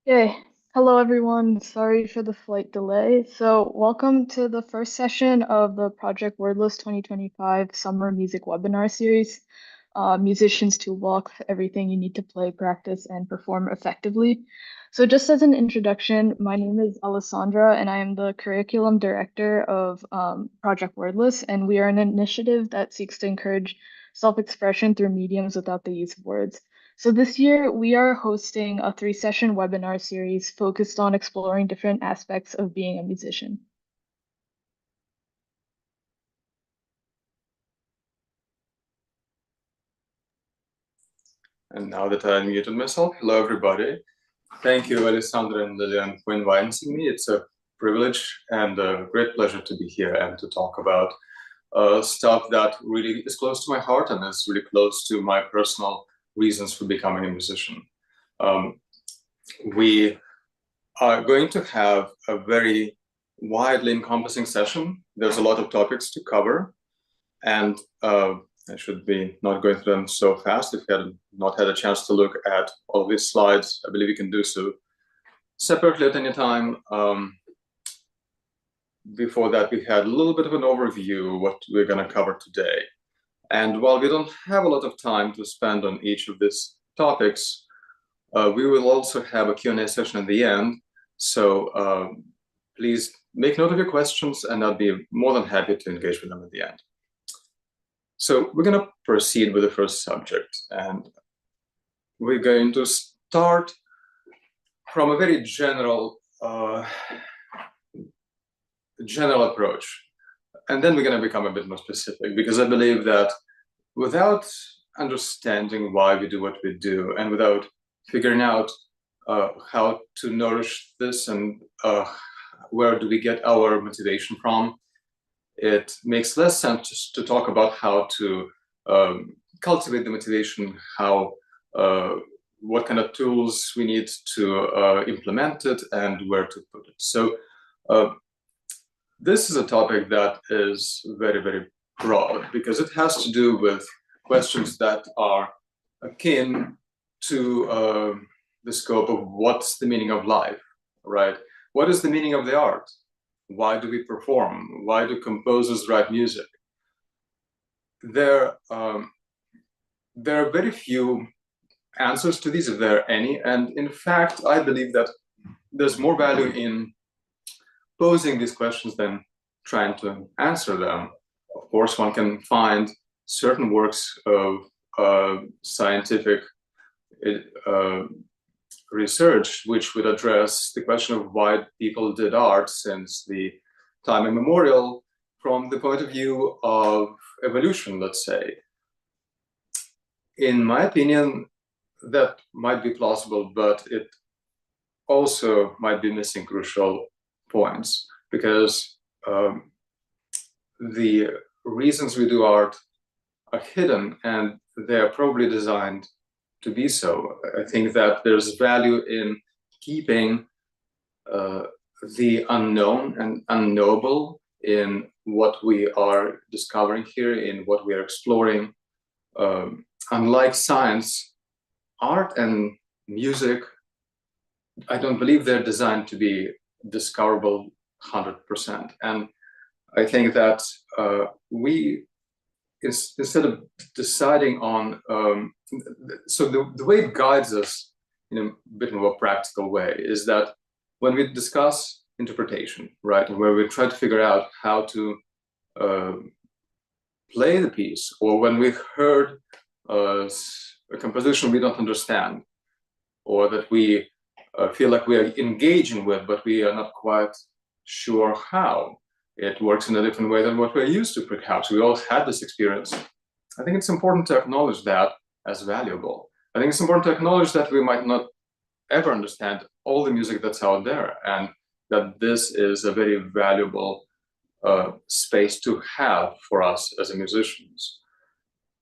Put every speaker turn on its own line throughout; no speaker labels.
Okay, hello everyone. Sorry for the slight delay. So, welcome to the first session of the Project Wordless 2025 Summer Music Webinar Series. Musicians Toolbox, everything you need to play, practice, and perform effectively. So, just as an introduction, my name is Alessandra, and I am the Curriculum Director of Project Wordless, and we are an initiative that seeks to encourage self-expression through mediums without the use of words. So this year we are hosting a three-session webinar series focused on exploring different aspects of being a musician.
And now that I unmuted myself, hello everybody. Thank you, Alessandra and Lilian, for inviting me. It's a privilege and a great pleasure to be here and to talk about stuff that really is close to my heart and is really close to my personal reasons for becoming a musician. We are going to have a very widely encompassing session. There's a lot of topics to cover, and I should be not going through them so fast. If you have not had a chance to look at all of these slides, I believe you can do so separately at any time. Before that, we had a little bit of an overview of what we're going to cover today. And while we don't have a lot of time to spend on each of these topics, we will also have a Q&A session at the end. So please make note of your questions, and I'll be more than happy to engage with them at the end. So we're going to proceed with the first subject, and we're going to start from a very general approach, and then we're going to become a bit more specific, because I believe that without understanding why we do what we do, and without figuring out how to nourish this and where do we get our motivation from, it makes less sense just to talk about how to cultivate the motivation, what kind of tools we need to implement it, and where to put it. So this is a topic that is very, very broad, because it has to do with questions that are akin to the scope of what's the meaning of life, right? What is the meaning of the art? Why do we perform? Why do composers write music? There are very few answers to these, if there are any. And in fact, I believe that there's more value in posing these questions than trying to answer them. Of course, one can find certain works of scientific research which would address the question of why people did art since the time immemorial from the point of view of evolution, let's say. In my opinion, that might be plausible, but it also might be missing crucial points, because the reasons we do art are hidden, and they're probably designed to be so. I think that there's value in keeping the unknown and unknowable in what we are discovering here, in what we are exploring. Unlike science, art and music, I don't believe they're designed to be discoverable 100%. And I think that we, instead of deciding on, so the way it guides us in a bit more practical way is that when we discuss interpretation, right, and where we try to figure out how to play the piece, or when we've heard a composition we don't understand, or that we feel like we are engaging with, but we are not quite sure how it works in a different way than what we're used to, perhaps. We all had this experience. I think it's important to acknowledge that as valuable. I think it's important to acknowledge that we might not ever understand all the music that's out there, and that this is a very valuable space to have for us as musicians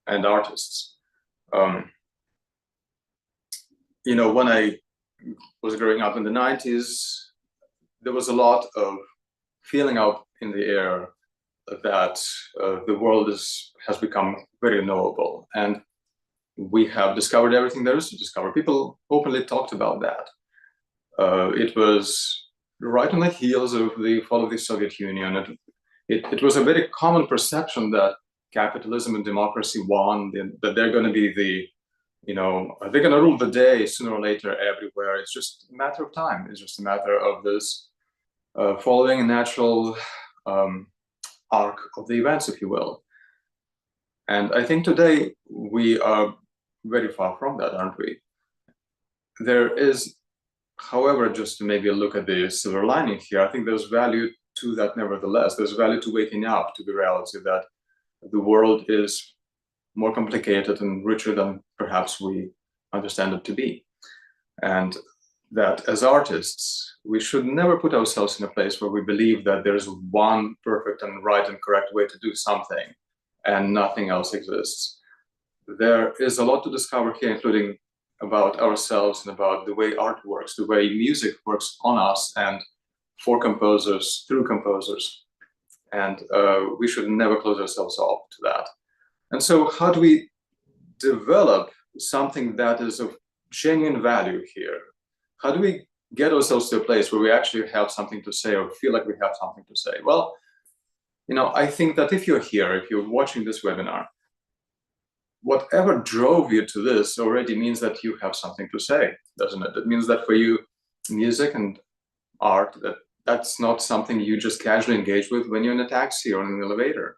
and artists. You know, when I was growing up in the 90s, there was a lot of feeling out in the air that the world has become very knowable, and we have discovered everything there is to discover. People openly talked about that. It was right on the heels of the fall of the Soviet Union. It was a very common perception that capitalism and democracy won, that they're going to be they're going to rule the day sooner or later everywhere. It's just a matter of time. It's just a matter of this following a natural arc of the events, if you will. And I think today we are very far from that, aren't we? There is, however, just to maybe look at the silver lining here, I think there's value to that nevertheless. There's value to waking up to the reality that the world is more complicated and richer than perhaps we understand it to be. And that as artists, we should never put ourselves in a place where we believe that there's one perfect and right and correct way to do something and nothing else exists. There is a lot to discover here, including about ourselves and about the way art works, the way music works on us and for composers, through composers. And we should never close ourselves off to that. And so how do we develop something that is of genuine value here? How do we get ourselves to a place where we actually have something to say or feel like we have something to say? Well, I think that if you're here, if you're watching this webinar, whatever drove you to this already means that you have something to say, doesn't it? It means that for you, music and art, that's not something you just casually engage with when you're in a taxi or in an elevator.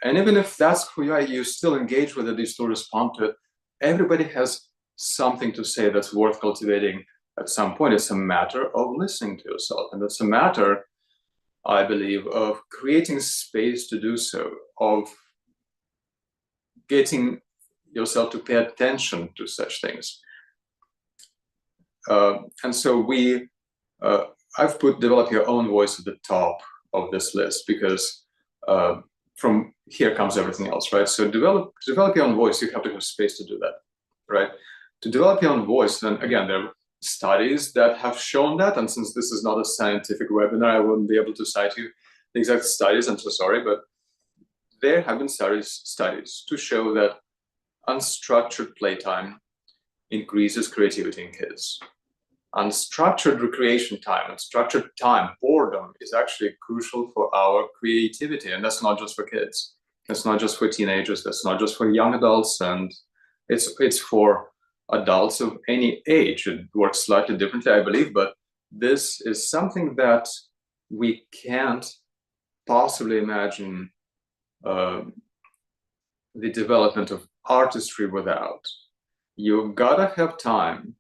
And even if that's who you are, you still engage with it, you still respond to it. Everybody has something to say that's worth cultivating at some point. It's a matter of listening to yourself. And it's a matter, I believe, of creating space to do so, of getting yourself to pay attention to such things. And so I've put develop your own voice at the top of this list because from here comes everything else, right? So develop your own voice, you have to have space to do that, right? To develop your own voice, then again, there are studies that have shown that, and since this is not a scientific webinar, I wouldn't be able to cite you the exact studies, I'm so sorry, but there have been studies to show that unstructured playtime increases creativity in kids. Unstructured recreation time, unstructured time, boredom is actually crucial for our creativity. And that's not just for kids. That's not just for teenagers. That's not just for young adults. And it's for adults of any age. It works slightly differently, I believe, but this is something that we can't possibly imagine the development of artistry without. You gotta have time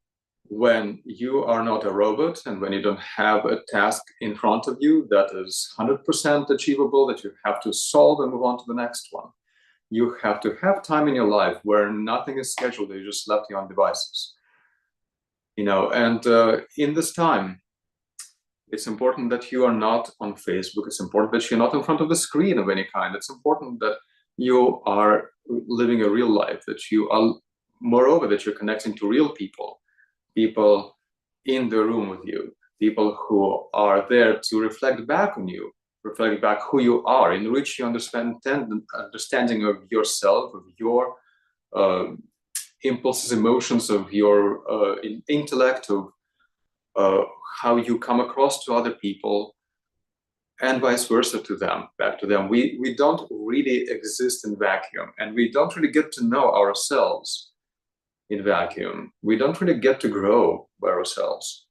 when you are not a robot and when you don't have a task in front of you that is 100% achievable, that you have to solve and move on to the next one. You have to have time in your life where nothing is scheduled, you just left your own devices. And in this time, it's important that you are not on Facebook. It's important that you're not in front of the screen of any kind. It's important that you are living a real life, that you are, moreover, that you're connecting to real people in the room with you, people who are there to reflect back on you, reflect back who you are, enrich your understanding of yourself, of your impulses, emotions, of your intellect, of how you come across to other people, and vice versa to them, back to them. We don't really exist in vacuum, and we don't really get to know ourselves in vacuum. We don't really get to grow by ourselves.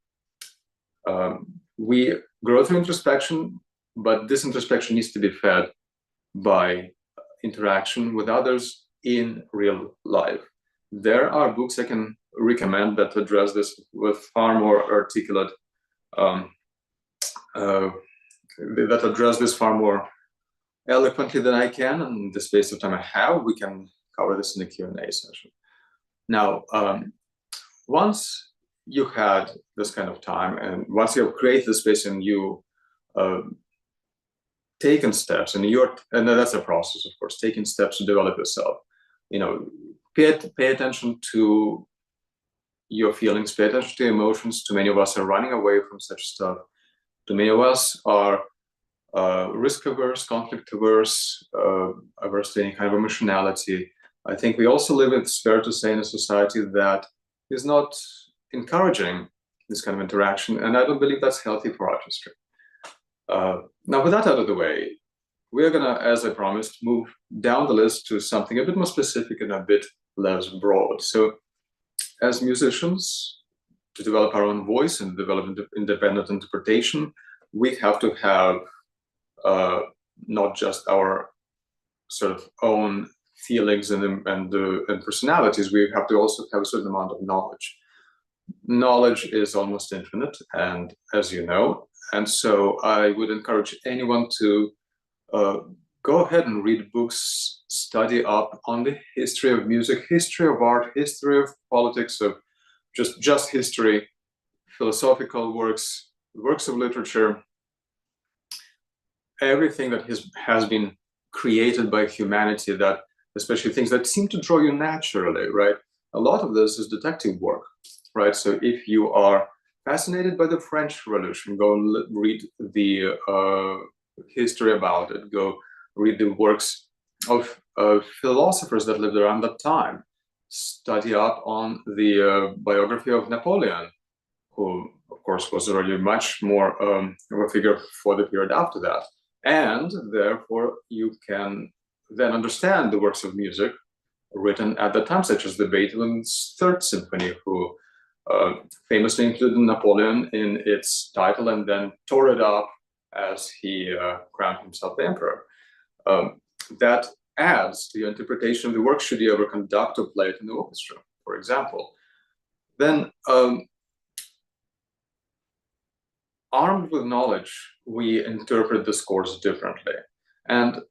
We grow through introspection, but this introspection needs to be fed by interaction with others in real life. There are books I can recommend that address this with far more articulate, that address this far more eloquently than I can. In the space of time I have, we can cover this in the Q&A session. Now, once you had this kind of time, and once you have created the space and you taken steps, and that's a process, of course, taking steps to develop yourself. Pay attention to your feelings, pay attention to emotions. Too many of us are running away from such stuff. Too many of us are risk averse, conflict averse, averse to any kind of emotionality. I think we also live, it's fair to say, in a society that is not encouraging this kind of interaction, and I don't believe that's healthy for artistry. Now, with that out of the way, we're gonna, as I promised, move down the list to something a bit more specific and a bit less broad. So, as musicians, to develop our own voice and develop independent interpretation, we have to have not just our sort of own feelings and personalities. We have to also have a certain amount of knowledge. Knowledge is almost infinite, and as you know, and so I would encourage anyone to go ahead and read books, study up on the history of music, history of art, history of politics, of just history, philosophical works, works of literature, everything that has been created by humanity, that especially things that seem to draw you naturally, right? A lot of this is detective work, right? So if you are fascinated by the French Revolution, go read the history about it, go read the works of philosophers that lived around that time, study up on the biography of Napoleon, who of course was already much more of a figure for the period after that. And therefore you can then understand the works of music written at that time, such as the Beethoven's Third Symphony, who famously included Napoleon in its title and then tore it up as he crowned himself the emperor. That adds to your interpretation of the work should you ever conduct or play it in the orchestra, for example. Then, armed with knowledge, we interpret the scores differently. And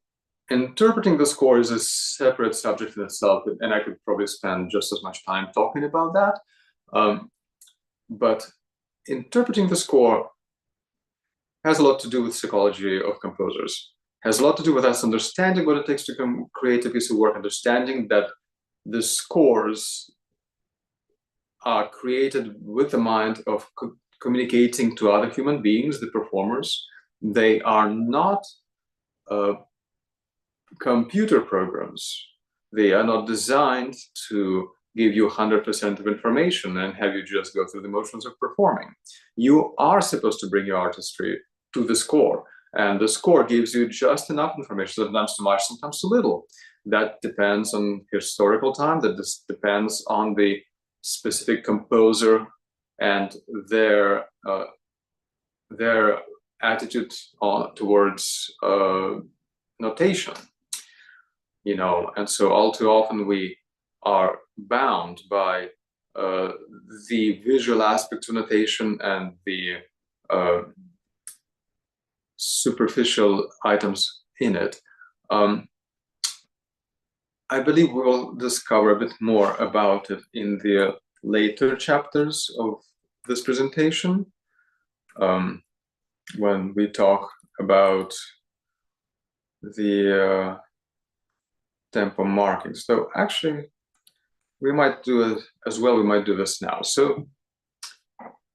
interpreting the score is a separate subject in itself, and I could probably spend just as much time talking about that. But interpreting the score has a lot to do with psychology of composers, has a lot to do with us understanding what it takes to create a piece of work, understanding that the scores are created with the mind of communicating to other human beings, the performers. They are not computer programs. They are not designed to give you 100% of information and have you just go through the motions of performing. You are supposed to bring your artistry to the score, and the score gives you just enough information, sometimes too much, sometimes too little. That depends on historical time, that depends on the specific composer and their attitude towards notation, you know. And so all too often we are bound by the visual aspect of notation and the superficial items in it. I believe we will discover a bit more about it in the later chapters of this presentation, when we talk about the tempo markings. So actually, we might do it as well. We might do this now. So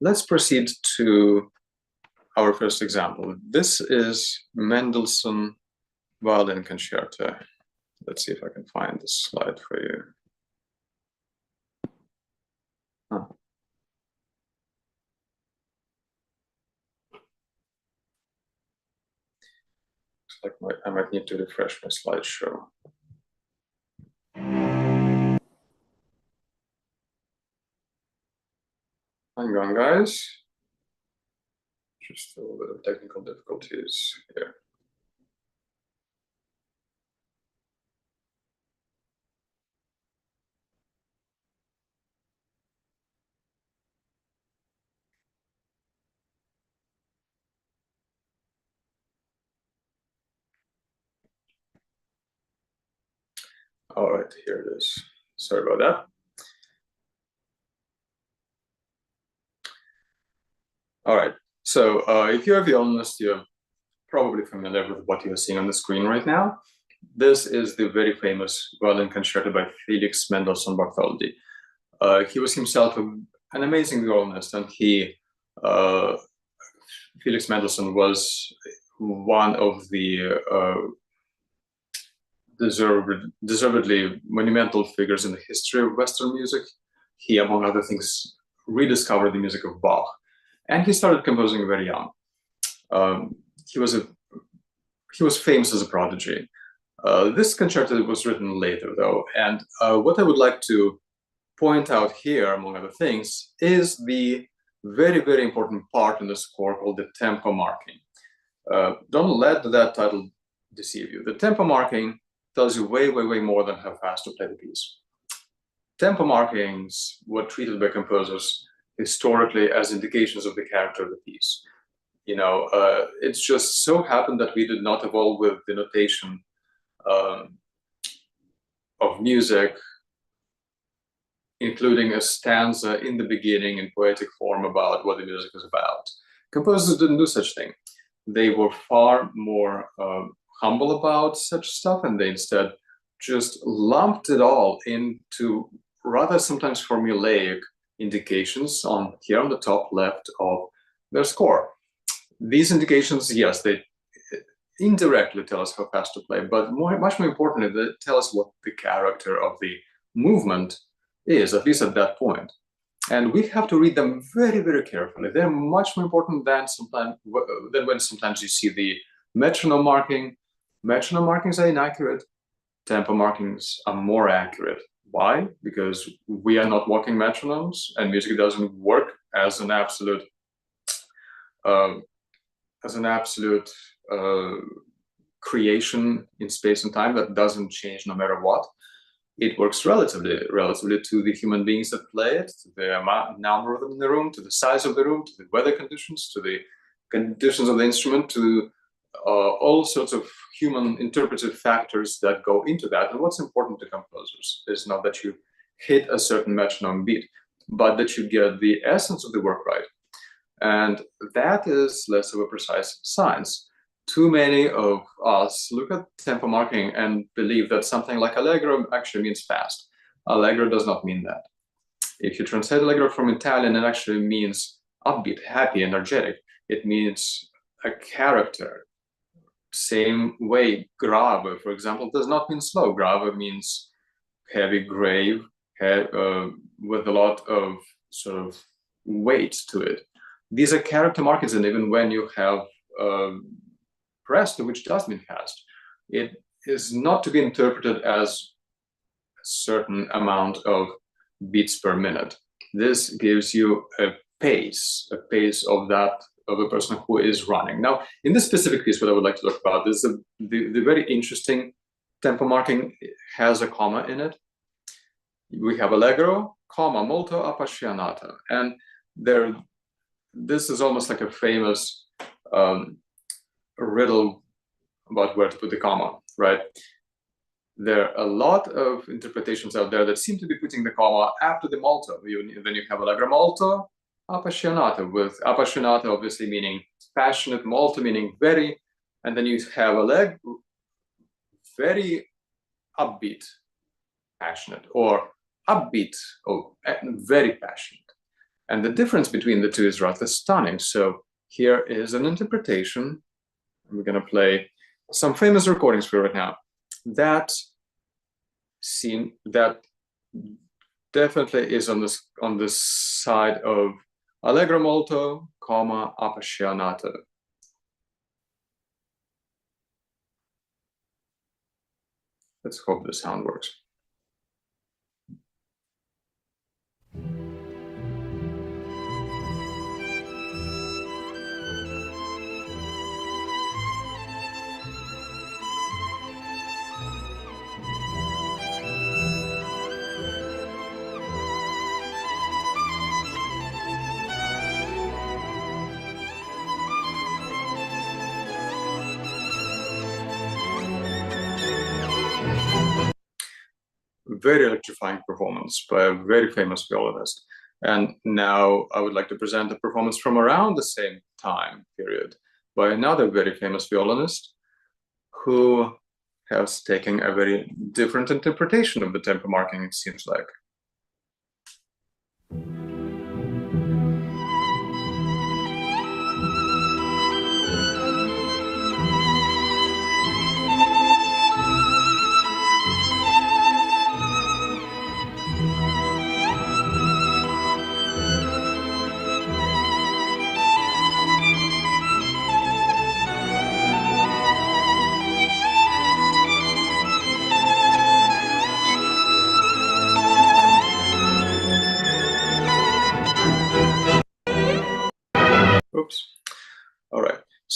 let's proceed to our first example. This is Mendelssohn Violin Concerto. Let's see if I can find this slide for you. Oh. Looks like I might need to refresh my slideshow. Hang on, guys. Just a little bit of technical difficulties here. All right, here it is. Sorry about that. All right, so if you're a violinist, you're probably familiar with what you're seeing on the screen right now. This is the very famous violin concerto by Felix Mendelssohn Bartholdy. He was himself an amazing violinist, and Felix Mendelssohn was one of the deservedly monumental figures in the history of Western music. He, among other things, rediscovered the music of Bach, and he started composing very young. He was famous as a prodigy. This concerto was written later, though, and what I would like to point out here, among other things, is the very, very important part in the score called the tempo marking. Don't let that title deceive you. The tempo marking tells you way, way, way more than how fast to play the piece. Tempo markings were treated by composers historically as indications of the character of the piece. You know, it's just so happened that we did not evolve with the notation of music, including a stanza in the beginning in poetic form about what the music is about. Composers didn't do such thing. They were far more humble about such stuff, and they instead just lumped it all into rather sometimes formulaic indications here on the top left of their score. These indications, yes, they indirectly tell us how fast to play, but much more importantly, they tell us what the character of the movement is, at least at that point. And we have to read them very, very carefully. They're much more important than when sometimes you see the metronome marking. Metronome markings are inaccurate. Tempo markings are more accurate. Why? Because we are not walking metronomes, and music doesn't work as an absolute creation in space and time that doesn't change no matter what. It works relatively to the human beings that play it, to the number of them in the room, to the size of the room, to the weather conditions, to the conditions of the instrument, to all sorts of human interpretive factors that go into that. And what's important to composers is not that you hit a certain metronome beat, but that you get the essence of the work right. And that is less of a precise science. Too many of us look at tempo marking and believe that something like allegro actually means fast. Allegro does not mean that. If you translate allegro from Italian, it actually means upbeat, happy, energetic. It means a character. Same way, grave, for example, does not mean slow. Grave means heavy, grave, with a lot of sort of weight to it. These are character markings, and even when you have presto, which does mean fast, it is not to be interpreted as a certain amount of beats per minute. This gives you a pace of a person who is running. Now, in this specific piece, what I would like to talk about is the very interesting tempo marking has a comma in it. We have allegro, comma, molto appassionata, and this is almost like a famous riddle about where to put the comma, right? There are a lot of interpretations out there that seem to be putting the comma after the molto. Then you have allegro molto appassionata, with appassionata obviously meaning passionate, molto meaning very, and then you have allegro, very upbeat, passionate, or upbeat, or very passionate. And the difference between the two is rather stunning. So here is an interpretation. We're going to play some famous recordings for you right now. That scene that definitely is on the side of allegro molto, comma, appassionata. Let's hope the sound works. Very electrifying performance by a very famous violinist. And now I would like to present a performance from around the same time period by another very famous violinist who has taken a very different interpretation of the tempo marking, it seems like.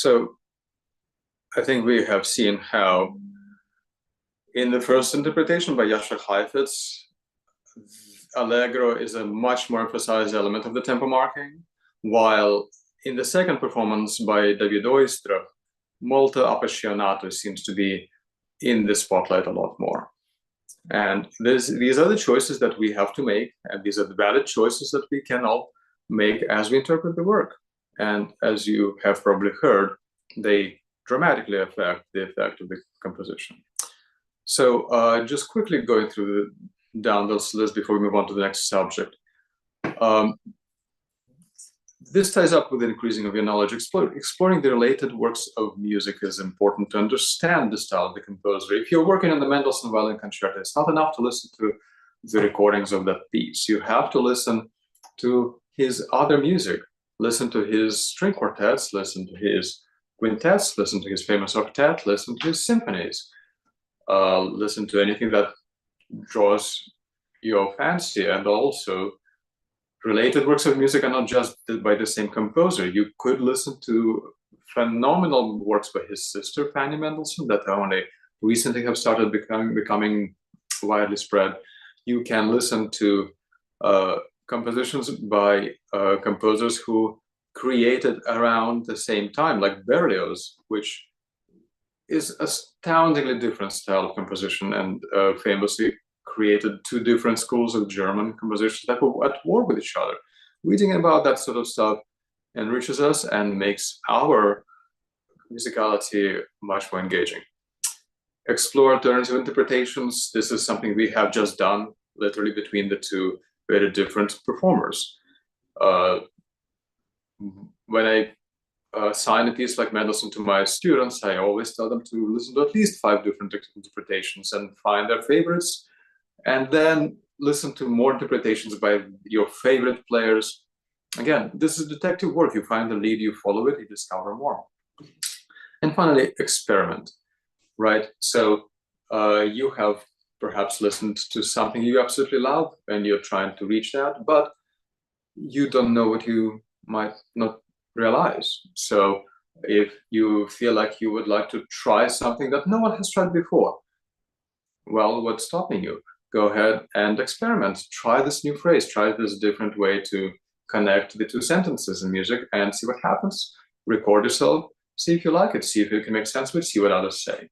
So I think we have seen how in the first interpretation by Yasser Heifetz, allegro is a much more emphasized element of the tempo marking, while in the second performance by David Oistre, molto appassionato seems to be in the spotlight a lot more. And these are the choices that we have to make, and these are the valid choices that we can all make as we interpret the work. And as you have probably heard, they dramatically affect the effect of the composition. So just quickly going through down this list before we move on to the next subject. This ties up with the increasing of your knowledge. Exploring the related works of music is important to understand the style of the composer. If you're working on the Mendelssohn Violin Concerto, it's not enough to listen to the recordings of that piece. You have to listen to his other music, listen to his string quartets, listen to his quintets, listen to his famous octet, listen to his symphonies, listen to anything that draws your fancy. And also, related works of music are not just by the same composer. You could listen to phenomenal works by his sister, Fanny Mendelssohn, that only recently have started becoming widely spread. You can listen to compositions by composers who created around the same time, like Berlioz, which is astoundingly different style of composition, and famously created two different schools of German compositions that were at war with each other. Reading about that sort of stuff enriches us and makes our musicality much more engaging. Explore alternative interpretations. This is something we have just done, literally between the two very different performers. When I assign a piece like Mendelssohn to my students, I always tell them to listen to at least 5 different interpretations and find their favorites, and then listen to more interpretations by your favorite players. Again, this is detective work. You find the lead, you follow it, you discover more. And finally, experiment, right? So you have perhaps listened to something you absolutely love and you're trying to reach that, but you don't know what you might not realize. So if you feel like you would like to try something that no one has tried before, well, what's stopping you? Go ahead and experiment. Try this new phrase, try this different way to connect the 2 sentences in music and see what happens. Record yourself, see if you like it, see if you can make sense of it, see what others say.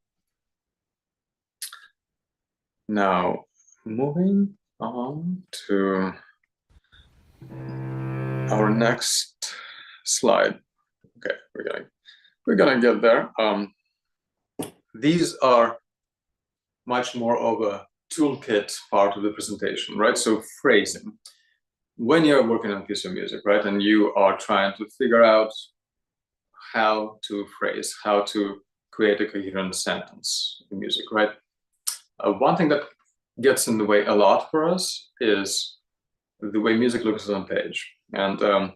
Now, moving on to our next slide. Okay, we're gonna get there. These are much more of a toolkit part of the presentation, right? So phrasing. When you're working on a piece of music, right, and you are trying to figure out how to phrase, how to create a coherent sentence in music, right? One thing that gets in the way a lot for us is the way music looks on page. And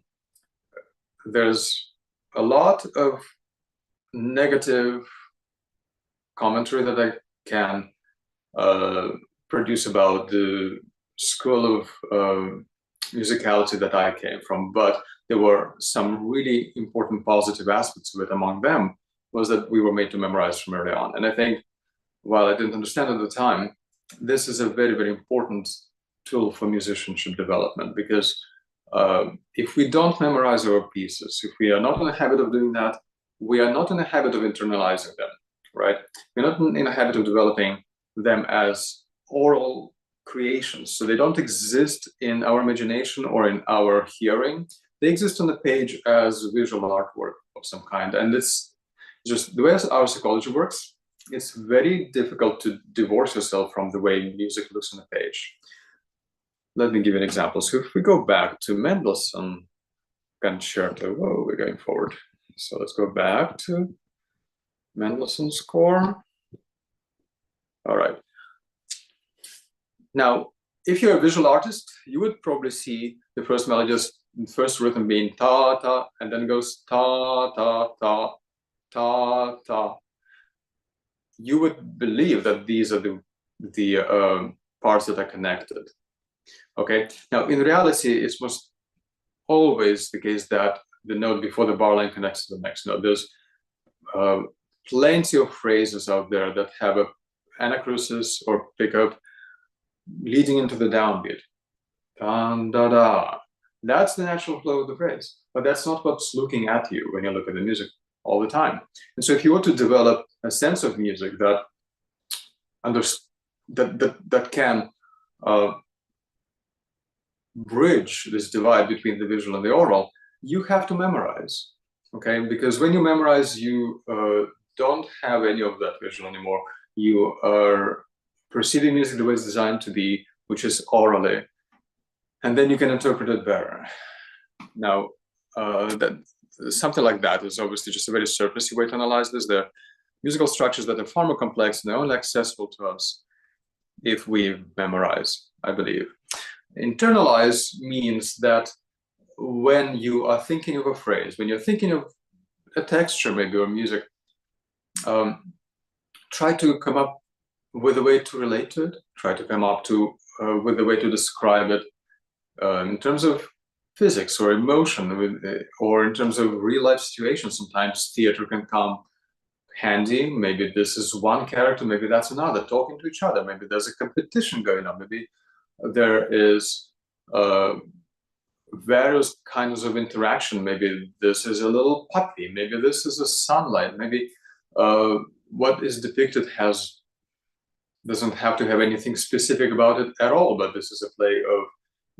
there's a lot of negative commentary that I can produce about the school of musicality that I came from, but there were some really important positive aspects of it. Among them was that we were made to memorize from early on. And I think, while I didn't understand at the time, this is a very, very important tool for musicianship development, because if we don't memorize our pieces, if we are not in the habit of doing that, we are not in the habit of internalizing them, right? We're not in the habit of developing them as oral creations. So they don't exist in our imagination or in our hearing. They exist on the page as visual artwork of some kind. And it's just the way our psychology works. It's very difficult to divorce yourself from the way music looks on the page. Let me give you an example. So if we go back to Mendelssohn Concerto, whoa, we're going forward. So let's go back to Mendelssohn score. All right. Now, if you're a visual artist, you would probably see the first melody, just the first rhythm being ta ta, and then goes ta ta ta ta ta. You would believe that these are the parts that are connected. Okay. Now, in reality, it's most always the case that the note before the bar line connects to the next note. There's plenty of phrases out there that have a anacrusis or pickup leading into the downbeat. Dun, da, da. That's the natural flow of the phrase, but that's not what's looking at you when you look at the music all the time. And so if you want to develop a sense of music that can bridge this divide between the visual and the oral, you have to memorize, okay? Because when you memorize, you don't have any of that visual anymore. You are perceiving music the way it's designed to be, which is orally, and then you can interpret it better. Now, something like that is obviously just a very surfacey way to analyze this. There are musical structures that are far more complex, and they're only accessible to us if we memorize, I believe. Internalize means that when you are thinking of a phrase, when you're thinking of a texture, maybe, or music, try to come up with a way to relate to it, try to come up with a way to describe it in terms of physics or emotion, or in terms of real life situations. Sometimes theater can come handy. Maybe this is one character, maybe that's another, talking to each other. Maybe there's a competition going on. Maybe there is various kinds of interaction. Maybe this is a little puppy. Maybe this is a sunlight. Maybe what is depicted doesn't have to have anything specific about it at all, but this is a play of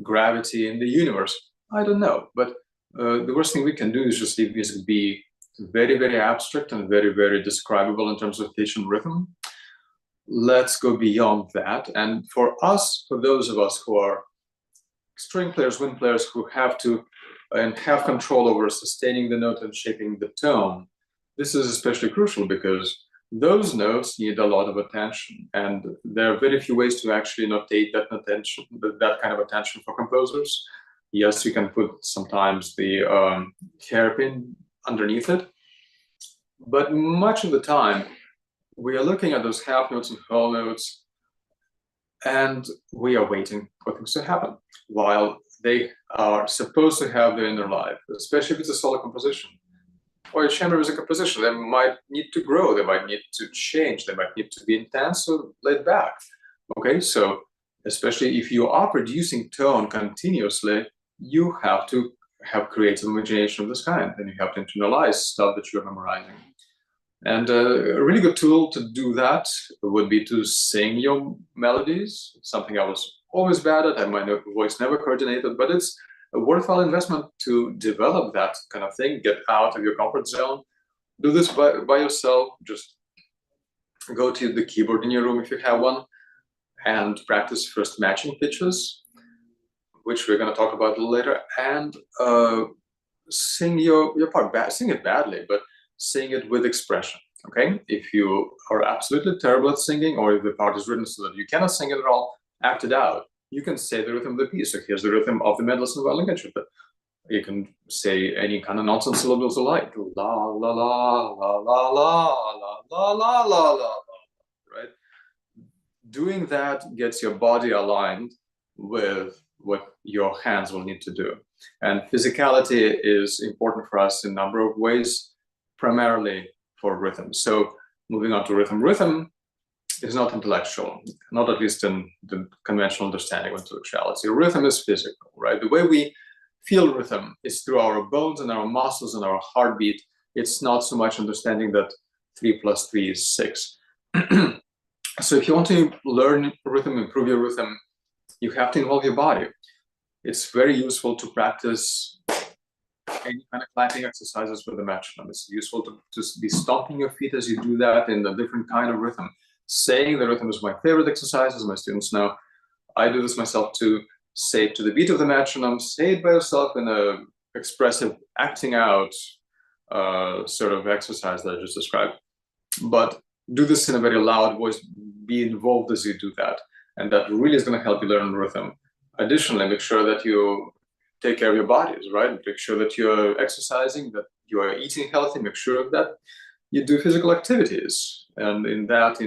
gravity in the universe. I don't know, but the worst thing we can do is just leave music be very, very abstract and very, very describable in terms of pitch and rhythm. Let's go beyond that. And for those of us who are string players, wind players, who have to and have control over sustaining the note and shaping the tone, this is especially crucial because those notes need a lot of attention, and there are very few ways to actually notate that attention, that kind of attention for composers. Yes, you can put sometimes the hairpin underneath it, but much of the time we are looking at those half notes and whole notes, and we are waiting for things to happen while they are supposed to have their inner life, especially if it's a solo composition or a chamber music composition. They might need to grow, they might need to change, they might need to be intense or laid back. Okay, so especially if you are producing tone continuously, you have to have creative imagination of this kind, and you have to internalize stuff that you're memorizing. And a really good tool to do that would be to sing your melodies, something I was always bad at, and my voice never coordinated, but it's a worthwhile investment to develop that kind of thing, get out of your comfort zone. Do this by yourself. Just go to the keyboard in your room if you have one, and practice first matching pitches, which we're going to talk about a little later, and sing your part. Sing it badly, but sing it with expression, okay? If you are absolutely terrible at singing, or if the part is written so that you cannot sing it at all, act it out. You can say the rhythm of the piece. So here's the rhythm of the Mendelssohn violin concerto. You can say any kind of nonsense syllables you like. La, la, la, la, la, la, la, la, la, la, la, right? Doing that gets your body aligned with what your hands will need to do. And physicality is important for us in a number of ways, primarily for rhythm. So moving on to rhythm. Rhythm is not intellectual, not at least in the conventional understanding of intellectuality. Rhythm is physical, right? The way we feel rhythm is through our bones and our muscles and our heartbeat. It's not so much understanding that 3 + 3 is 6. So if you want to learn rhythm, improve your rhythm, you have to involve your body. It's very useful to practice any kind of clapping exercises with the metronome. It's useful to just be stomping your feet as you do that in a different kind of rhythm. Saying the rhythm is my favorite exercise, as my students know. I do this myself too. Say it to the beat of the metronome. Say it by yourself in a expressive, acting out sort of exercise that I just described. But do this in a very loud voice. Be involved as you do that. And that really is going to help you learn rhythm. Additionally, make sure that you take care of your bodies, right? Make sure that you're exercising, that you are eating healthy. Make sure of that. You do physical activities. And in that,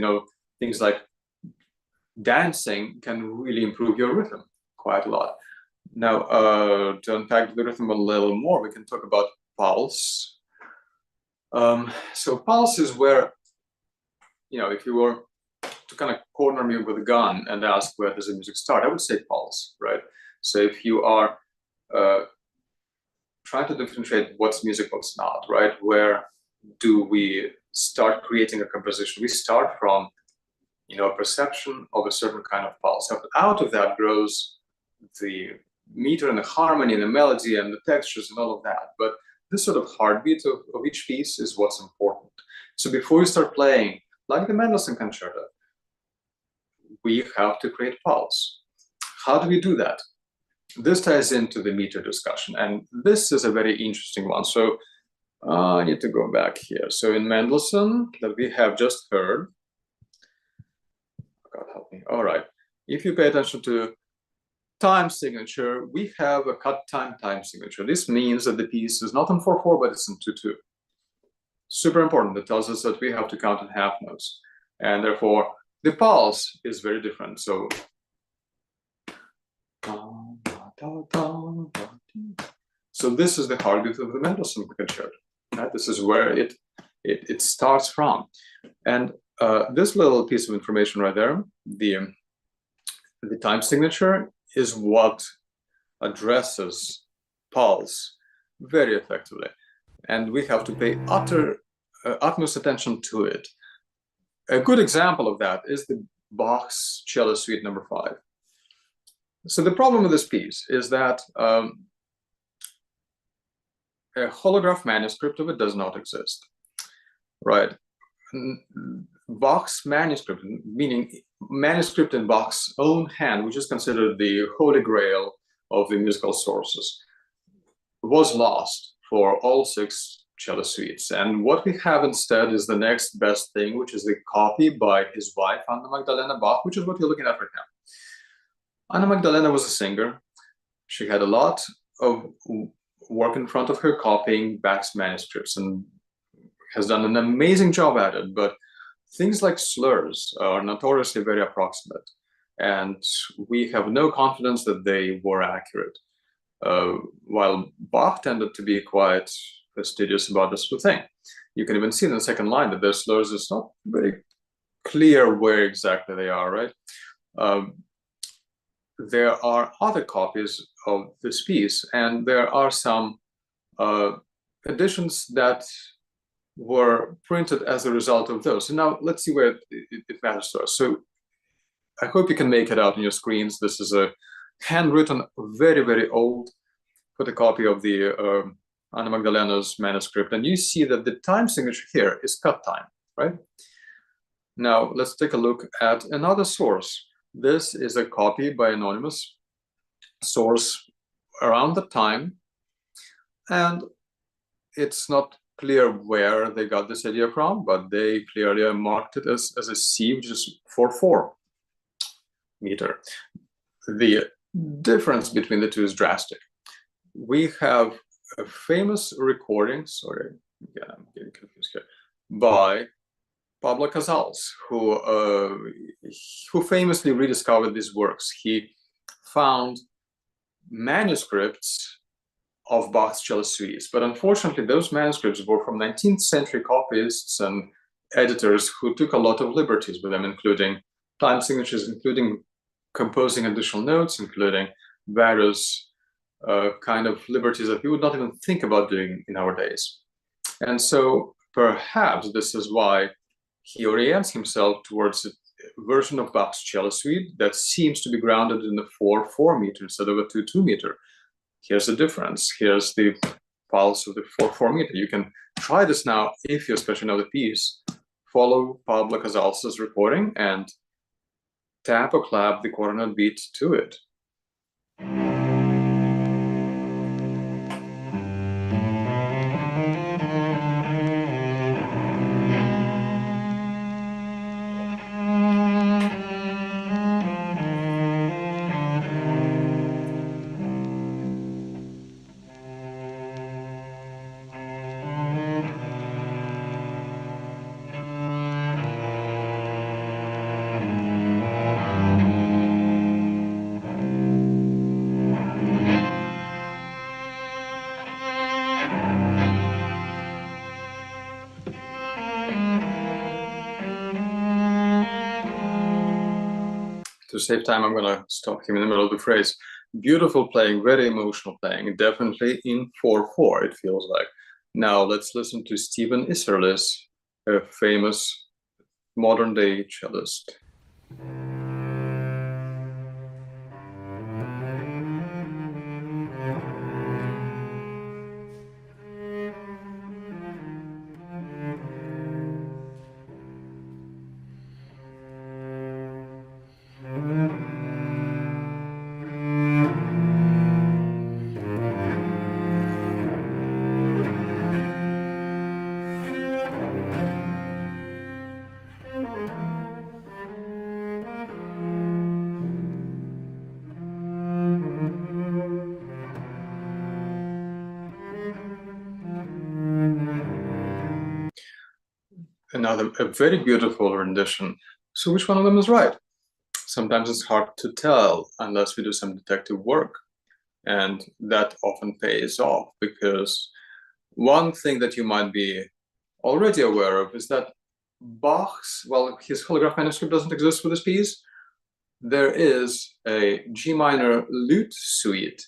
things like dancing can really improve your rhythm quite a lot. Now, to unpack the rhythm a little more, we can talk about pulse. So pulse is where, if you were to kind of corner me with a gun and ask where does the music start, I would say pulse, right? So if you are trying to differentiate what's music, what's not, right? Where do we start creating a composition? We start from, a perception of a certain kind of pulse. Out of that grows the meter and the harmony and the melody and the textures and all of that. But this sort of heartbeat of each piece is what's important. So before you start playing, like the Mendelssohn concerto, we have to create pulse. How do we do that? This ties into the meter discussion, and this is a very interesting one. So I need to go back here. So in Mendelssohn, that we have just heard, God help me. All right. If you pay attention to time signature, we have a cut time signature. This means that the piece is not in 4/4, but it's in 2/2. Super important. That tells us that we have to count in half notes, and therefore the pulse is very different. So this is the heartbeat of the Mendelssohn concerto. Right? This is where it starts from, and this little piece of information right there, the time signature, is what addresses pulse very effectively, and we have to pay utmost attention to it. A good example of that is the Bach's Cello Suite Number 5. So the problem with this piece is that a holograph manuscript of it does not exist, right? Bach's manuscript, meaning manuscript in Bach's own hand, which is considered the holy grail of the musical sources, was lost for all 6 cello suites. And what we have instead is the next best thing, which is the copy by his wife, Anna Magdalena Bach, which is what you're looking at right now. Anna Magdalena was a singer. She had a lot of work in front of her copying Bach's manuscripts and has done an amazing job at it, but things like slurs are notoriously very approximate, and we have no confidence that they were accurate. While Bach tended to be quite fastidious about this sort of thing. You can even see in the second line that those slurs is not very clear where exactly they are, right? There are other copies of this piece, and there are some editions that were printed as a result of those. So now let's see where it matters to us. So I hope you can make it out on your screens. This is a handwritten, very, very old photocopy of the Anna Magdalena's manuscript. And you see that the time signature here is cut time, right? Now let's take a look at another source. This is a copy by anonymous source around the time, and it's not clear where they got this idea from, but they clearly marked it as a C, which is 4/4 meter. The difference between the two is drastic. We have a famous recording, sorry, again, I'm getting confused here, by Pablo Casals, who famously rediscovered these works. He found manuscripts of Bach's cello suites, but unfortunately those manuscripts were from 19th century copyists and editors who took a lot of liberties with them, including time signatures, including composing additional notes, including various kind of liberties that we would not even think about doing in our days. And so perhaps this is why he orients himself towards a version of Bach's cello suite that seems to be grounded in the 4/4 meter instead of a 2/2 meter. Here's the difference. Here's the pulse of the 4/4 meter. You can try this now if you especially know the piece. Follow Pablo Casals' recording and tap or clap the quarter note beat to it. to save time, I'm going to stop him in the middle of the phrase. Beautiful playing, very emotional playing, definitely in 4/4, it feels like. Now let's listen to Stephen Isserlis, a famous modern-day cellist. Another, a very beautiful rendition. So which one of them is right? Sometimes it's hard to tell unless we do some detective work. And that often pays off, because one thing that you might be already aware of is that Bach's, well, his holograph manuscript doesn't exist for this piece. There is a G minor lute suite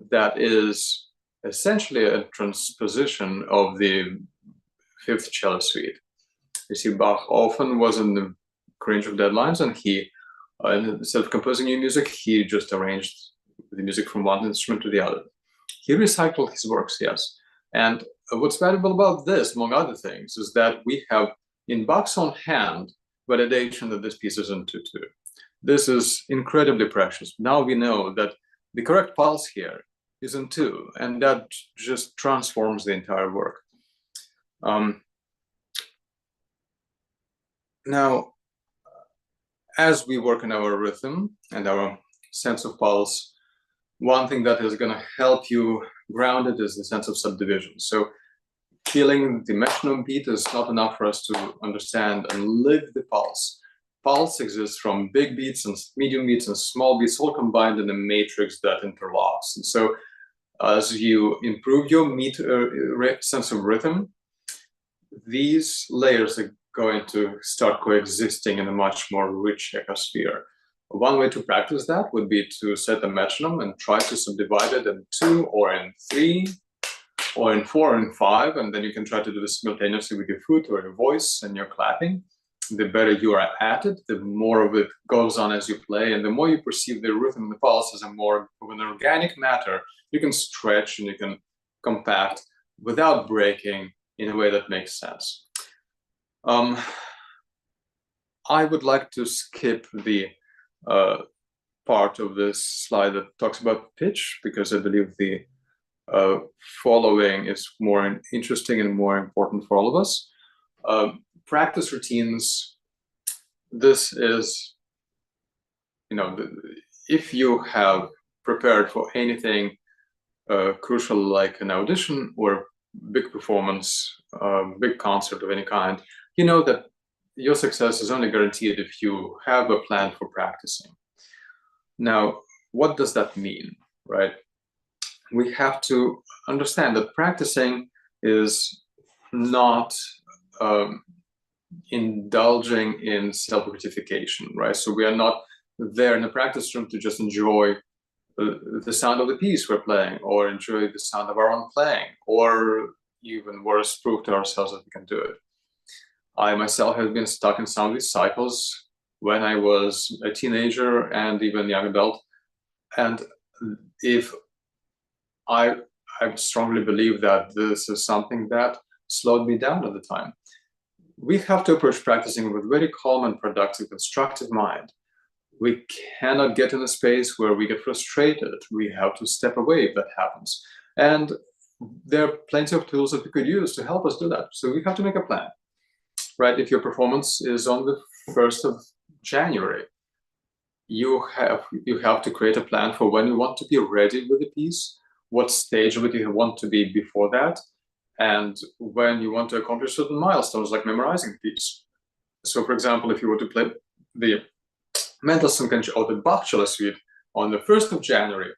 that is essentially a transposition of the fifth cello suite. You see, Bach often was in the range of deadlines, and he, instead of composing new music, he just arranged the music from one instrument to the other. He recycled his works, yes. And what's valuable about this, among other things, is that we have, in Bach's own hand, validation that this piece is in 2/2. This is incredibly precious. Now we know that the correct pulse here is in 2, and that just transforms the entire work. Now, as we work on our rhythm and our sense of pulse, one thing that is going to help you ground it is the sense of subdivision. So feeling the metronome beat is not enough for us to understand and live the pulse. Pulse exists from big beats and medium beats and small beats, all combined in a matrix that interlocks. And so as you improve your sense of rhythm, these layers are going to start coexisting in a much more rich ecosphere. One way to practice that would be to set a metronome and try to subdivide it in 2 or in 3 or in 4 or in 5, and then you can try to do this simultaneously with your foot or your voice and your clapping. The better you are at it, the more of it goes on as you play, and the more you perceive the rhythm and the pulse as a more of an organic matter, you can stretch and you can compact without breaking in a way that makes sense. I would like to skip the part of this slide that talks about pitch, because I believe the following is more interesting and more important for all of us. Practice routines. This is, if you have prepared for anything crucial like an audition or big performance, big concert of any kind, you know that your success is only guaranteed if you have a plan for practicing. Now, what does that mean, right? We have to understand that practicing is not indulging in self-gratification, right? So we are not there in the practice room to just enjoy the sound of the piece we're playing, or enjoy the sound of our own playing, or even worse, prove to ourselves that we can do it. I myself have been stuck in some of these cycles when I was a teenager and even young adult. And if I strongly believe that this is something that slowed me down at the time. We have to approach practicing with very calm and productive, constructive mind. We cannot get in a space where we get frustrated. We have to step away if that happens. And there are plenty of tools that we could use to help us do that. So we have to make a plan, right? If your performance is on the 1st of January, you have to create a plan for when you want to be ready with the piece, what stage of it you want to be before that, and when you want to accomplish certain milestones like memorizing the piece. So, for example, if you were to play the Mendelssohn or the Bach cello suite on the 1st of January,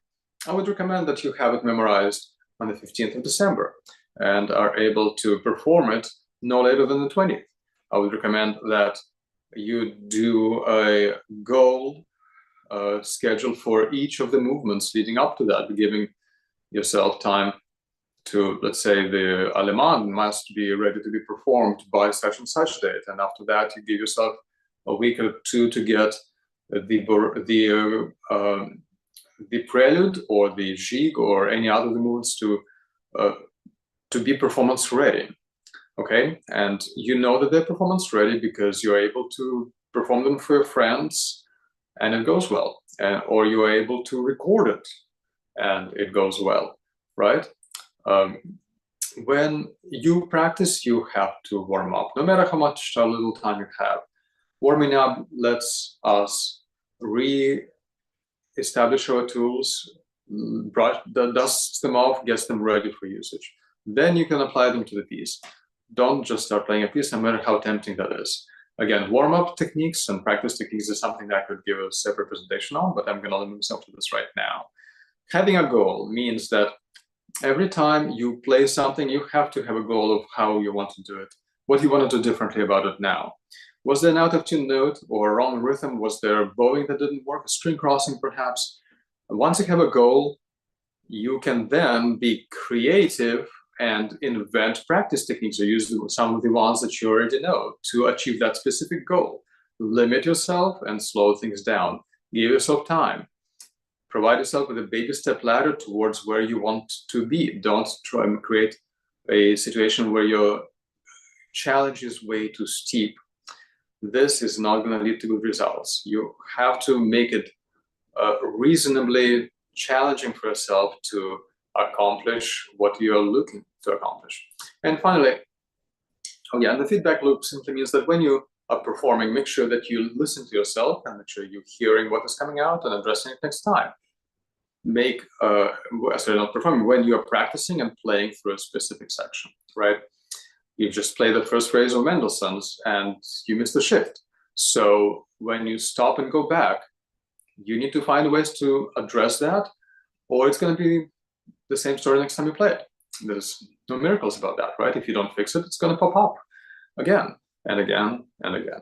I would recommend that you have it memorized on the 15th of December and are able to perform it no later than the 20th. I would recommend that you do a goal schedule for each of the movements leading up to that, giving yourself time to, let's say, the Allemande must be ready to be performed by such and such date, and after that you give yourself a week or two to get the prelude or the jig or any other movements to be performance ready. Okay, and you know that they're performance ready because you're able to perform them for your friends and it goes well, or you're able to record it and it goes well, right? When you practice, you have to warm up, no matter how much little time you have. Warming up lets us re-establish our tools, dusts them off, gets them ready for usage. Then you can apply them to the piece. Don't just start playing a piece, no matter how tempting that is. Again, warm-up techniques and practice techniques is something that I could give a separate presentation on, but I'm going to limit myself to this right now. Having a goal means that every time you play something, you have to have a goal of how you want to do it, what you want to do differently about it now. Was there an out-of-tune note or a wrong rhythm? Was there a bowing that didn't work, a string crossing perhaps? Once you have a goal, you can then be creative and invent practice techniques or use some of the ones that you already know to achieve that specific goal. Limit yourself and slow things down. Give yourself time. Provide yourself with a baby step ladder towards where you want to be. Don't try and create a situation where your challenge is way too steep. This is not going to lead to good results. You have to make it reasonably challenging for yourself to accomplish what you're looking to accomplish. And finally, the feedback loop simply means that when you are performing, make sure that you listen to yourself and make sure you're hearing what is coming out and addressing it next time. Not performing, when you're practicing and playing through a specific section, right? You just play the first phrase of Mendelssohn's and you miss the shift. So when you stop and go back, you need to find ways to address that, or it's going to be the same story next time you play it. There's no miracles about that, right? If you don't fix it, it's going to pop up again and again and again.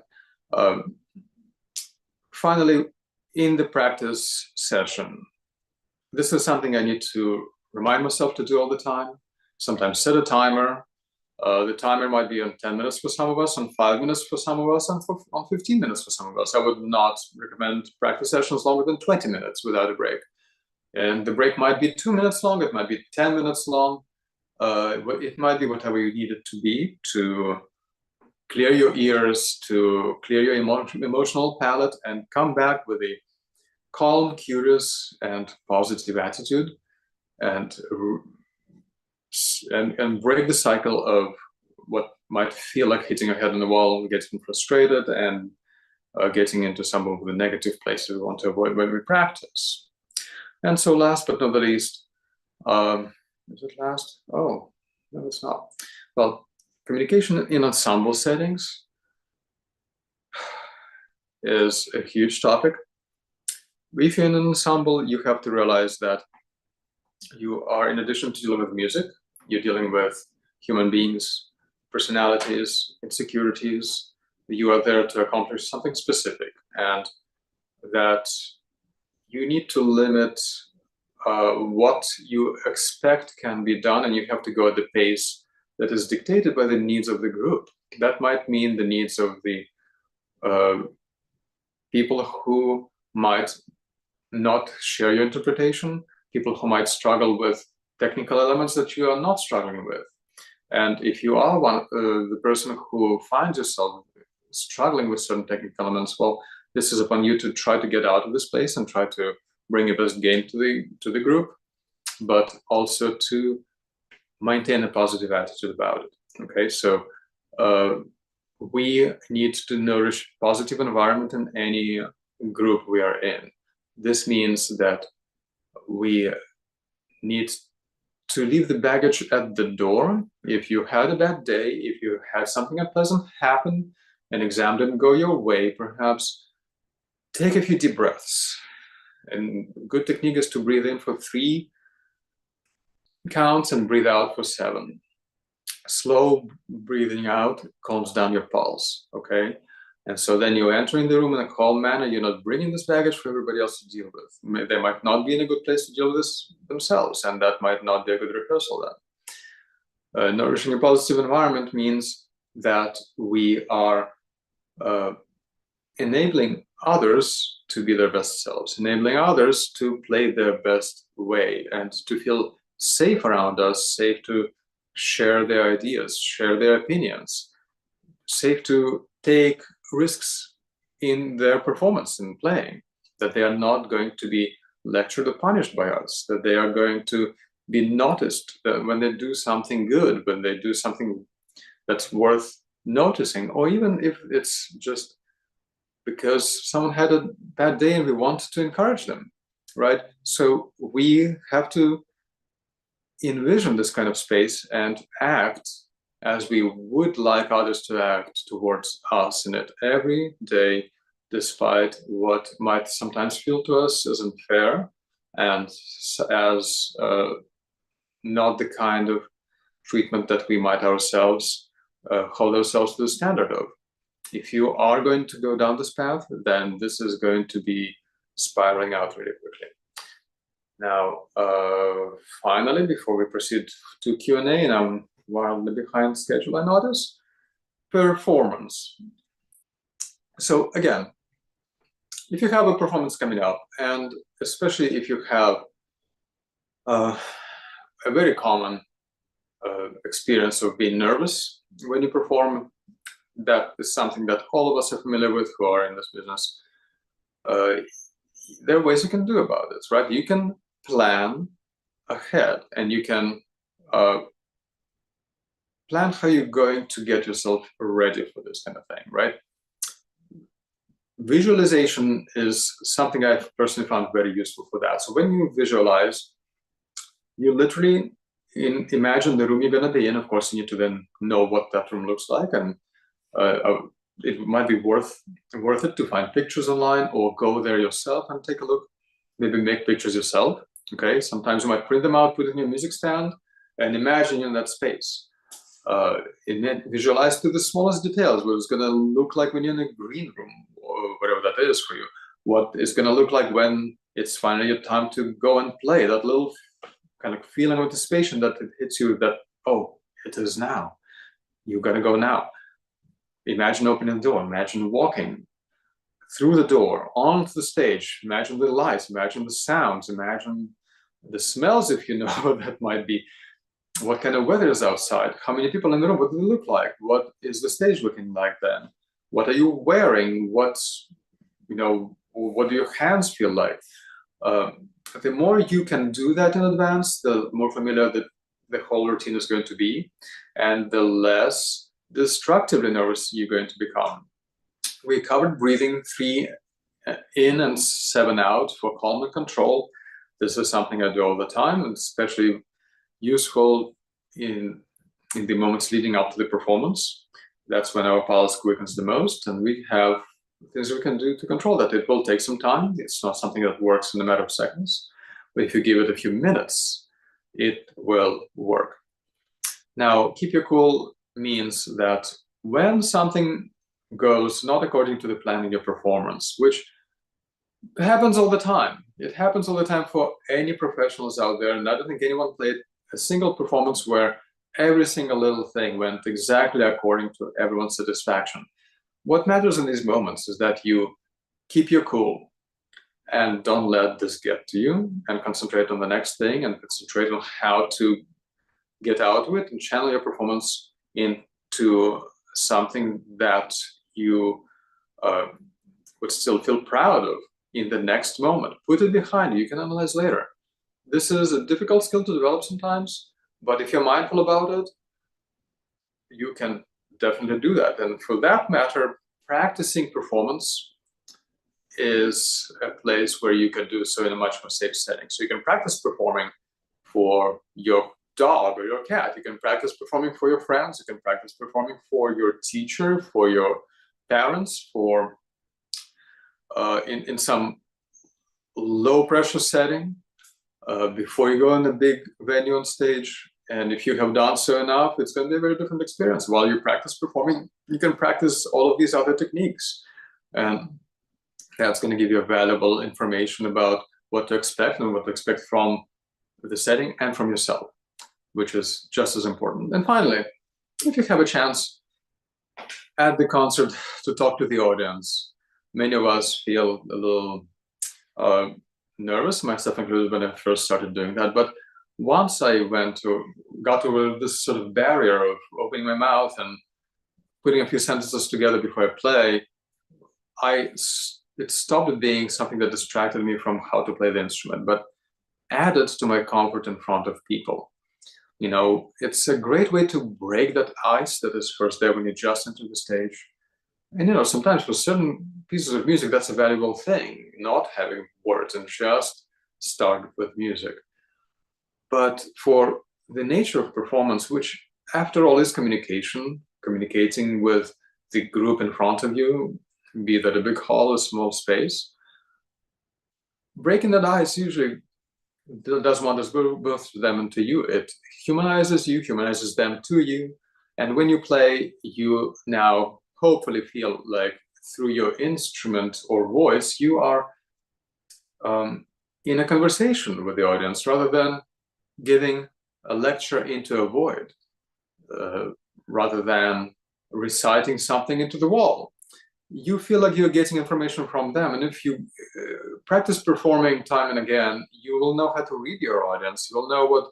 Finally, in the practice session, this is something I need to remind myself to do all the time. Sometimes set a timer. The timer might be on 10 minutes for some of us, on 5 minutes for some of us, and on 15 minutes for some of us. I would not recommend practice sessions longer than 20 minutes without a break. And the break might be 2 minutes long, it might be 10 minutes long. It might be whatever you need it to be to clear your ears, to clear your emotional palate, and come back with a calm, curious, and positive attitude, and break the cycle of what might feel like hitting your head on the wall, getting frustrated, and getting into some of the negative places we want to avoid when we practice. And so last but not the least, is it last? Oh, no, it's not. Well, communication in ensemble settings is a huge topic. If you're in an ensemble, you have to realize that you are, in addition to dealing with music, you're dealing with human beings, personalities, insecurities. You are there to accomplish something specific, and that you need to limit what you expect can be done, and you have to go at the pace that is dictated by the needs of the group. That might mean the needs of the people who might not share your interpretation, people who might struggle with technical elements that you are not struggling with. And if you are the person who finds yourself struggling with certain technical elements, well, this is upon you to try to get out of this place and try to bring your best game to the group, but also to maintain a positive attitude about it. Okay, so we need to nourish positive environment in any group we are in. This means that we need to leave the baggage at the door. If you had a bad day, if you had something unpleasant happen, an exam didn't go your way, perhaps take a few deep breaths. And good technique is to breathe in for 3 counts and breathe out for 7. Slow breathing out calms down your pulse, okay? And so then you enter in the room in a calm manner. You're not bringing this baggage for everybody else to deal with. They might not be in a good place to deal with this themselves, and that might not be a good rehearsal then. Nourishing a positive environment means that we are enabling others to be their best selves, enabling others to play their best way and to feel safe around us, safe to share their ideas, share their opinions, safe to take risks in their performance in playing, that they are not going to be lectured or punished by us, that they are going to be noticed when they do something good, when they do something that's worth noticing, or even if it's just because someone had a bad day and we want to encourage them, right? So we have to envision this kind of space and act as we would like others to act towards us in it every day, despite what might sometimes feel to us as unfair and as not the kind of treatment that we might ourselves hold ourselves to the standard of. If you are going to go down this path, then this is going to be spiraling out really quickly. Now, finally, before we proceed to Q&A, and I'm wildly behind schedule, I notice, performance. So again, if you have a performance coming up, and especially if you have a very common experience of being nervous when you perform, that is something that all of us are familiar with who are in this business. There are ways you can do about this, right? You can plan ahead, and you can plan how you're going to get yourself ready for this kind of thing, right? Visualization is something I've personally found very useful for that. So when you visualize, you literally imagine the room you're going to be in. Of course, you need to then know what that room looks like, and it might be worth it to find pictures online or go there yourself and take a look. Maybe make pictures yourself. Okay, sometimes you might print them out, put it in your music stand, and imagine in that space. Visualize to the smallest details what it's going to look like when you're in a green room or whatever that is for you. What it's going to look like when it's finally your time to go and play. That little kind of feeling of anticipation that it hits you that, oh, it is now. You got to go now. Imagine opening the door. Imagine walking through the door onto the stage. Imagine the lights. Imagine the sounds. Imagine the smells, if you know what that might be. What kind of weather is outside? How many people in the room? What do they look like? What is the stage looking like then? What are you wearing? What do your hands feel like? The more you can do that in advance, the more familiar the whole routine is going to be, and the less destructively nervous you're going to become. We covered breathing 3 in and 7 out for calm and control. This is something I do all the time, and especially useful in the moments leading up to the performance. That's when our pulse quickens the most, and we have things we can do to control that. It will take some time. It's not something that works in a matter of seconds, but if you give it a few minutes, it will work. Now, keep your cool means that when something goes not according to the plan in your performance, which happens all the time. It happens all the time for any professionals out there, and I don't think anyone played a single performance where every single little thing went exactly according to everyone's satisfaction. What matters in these moments is that you keep your cool and don't let this get to you, and concentrate on the next thing, and concentrate on how to get out of it and channel your performance into something that you would still feel proud of in the next moment. Put it behind you. You can analyze later. This is a difficult skill to develop sometimes, but if you're mindful about it, you can definitely do that. And for that matter, practicing performance is a place where you can do so in a much more safe setting. So you can practice performing for your dog or your cat. You can practice performing for your friends. You can practice performing for your teacher, for your parents, for in some low pressure setting. Before you go in a big venue on stage, And if you have done so enough, it's going to be a very different experience. While you practice performing, you can practice all of these other techniques. And that's going to give you valuable information about what to expect and what to expect from the setting and from yourself, which is just as important. And finally, if you have a chance at the concert to talk to the audience, many of us feel a little nervous, myself included, when I first started doing that. But once I got over this sort of barrier of opening my mouth and putting a few sentences together before I play, it stopped being something that distracted me from how to play the instrument, but added to my comfort in front of people. You know, it's a great way to break that ice that is first there when you just enter the stage. And, you know, sometimes for certain pieces of music, that's a valuable thing, not having words and just start with music. But for the nature of performance, which after all is communication, communicating with the group in front of you, be that a big hall or a small space, breaking that ice usually does wonders both to them and to you. It humanizes you, humanizes them to you. And when you play, you now hopefully feel like through your instrument or voice, you are in a conversation with the audience rather than giving a lecture into a void, rather than reciting something into the wall. You feel like you're getting information from them. And if you practice performing time and again, you will know how to read your audience. You will know what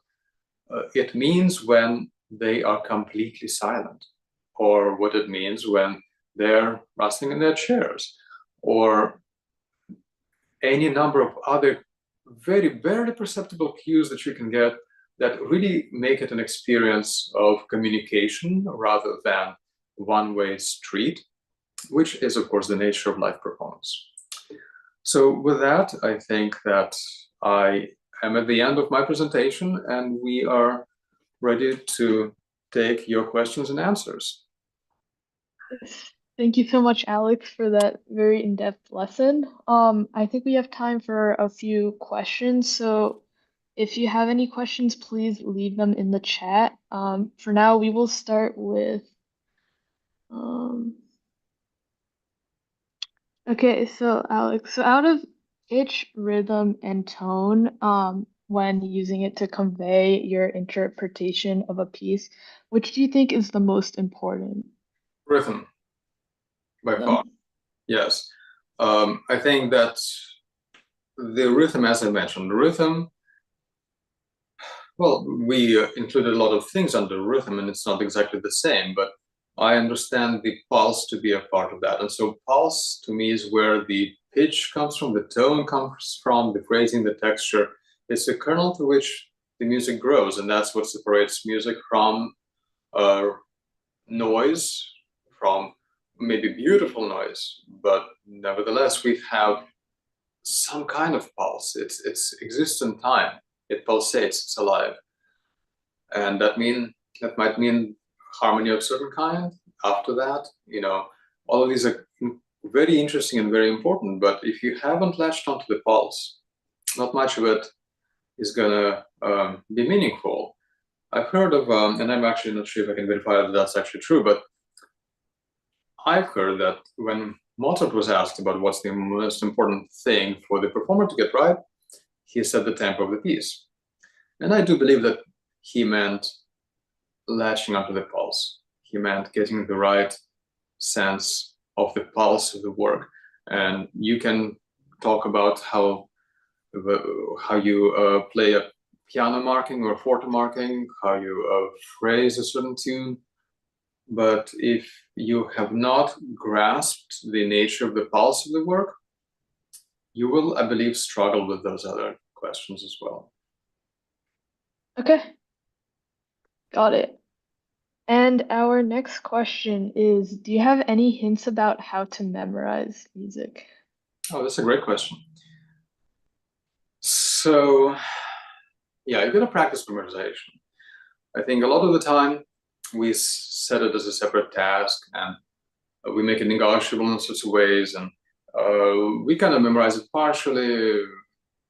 it means when they are completely silent, or what it means when they're rustling in their chairs, or any number of other very, very perceptible cues that you can get that really make it an experience of communication rather than one-way street, which is, of course, the nature of live performance. So with that, I think that I am at the end of my presentation, and we are ready to take your questions and answers.
Thank you so much, Alex, for that very in-depth lesson. I think we have time for a few questions. So if you have any questions, please leave them in the chat. For now, we will start with, okay, so Alex, so out of pitch, rhythm, and tone, when using it to convey your interpretation of a piece, which do you think is the most important?
Rhythm, by far. Yes. I think that the rhythm, as I mentioned, rhythm, well, we included a lot of things under rhythm, and it's not exactly the same, but I understand the pulse to be a part of that. And so pulse to me is where the pitch comes from, the tone comes from, the phrasing, the texture. It's the kernel to which the music grows, and that's what separates music from noise, from maybe beautiful noise, but nevertheless we have some kind of pulse. It exists in time. It pulsates. It's alive, and that might mean harmony of certain kind. After that, you know, all of these are very interesting and very important. But if you haven't latched onto the pulse, not much of it is gonna be meaningful. I've heard of, and I'm actually not sure if I can verify that that's actually true, but I've heard that when Mozart was asked about what's the most important thing for the performer to get right, he said the tempo of the piece. And I do believe that he meant latching onto the pulse. He meant getting the right sense of the pulse of the work. And you can talk about how you play a piano marking or forte marking, how you phrase a certain tune. But if you have not grasped the nature of the pulse of the work, you will, I believe, struggle with those other questions as well.
Okay, got it. And our next question is, do you have any hints about how to memorize music?
Oh, that's a great question. So, yeah, you're going to practice memorization. I think a lot of the time we set it as a separate task, and we make it negotiable in such ways, and we kind of memorize it partially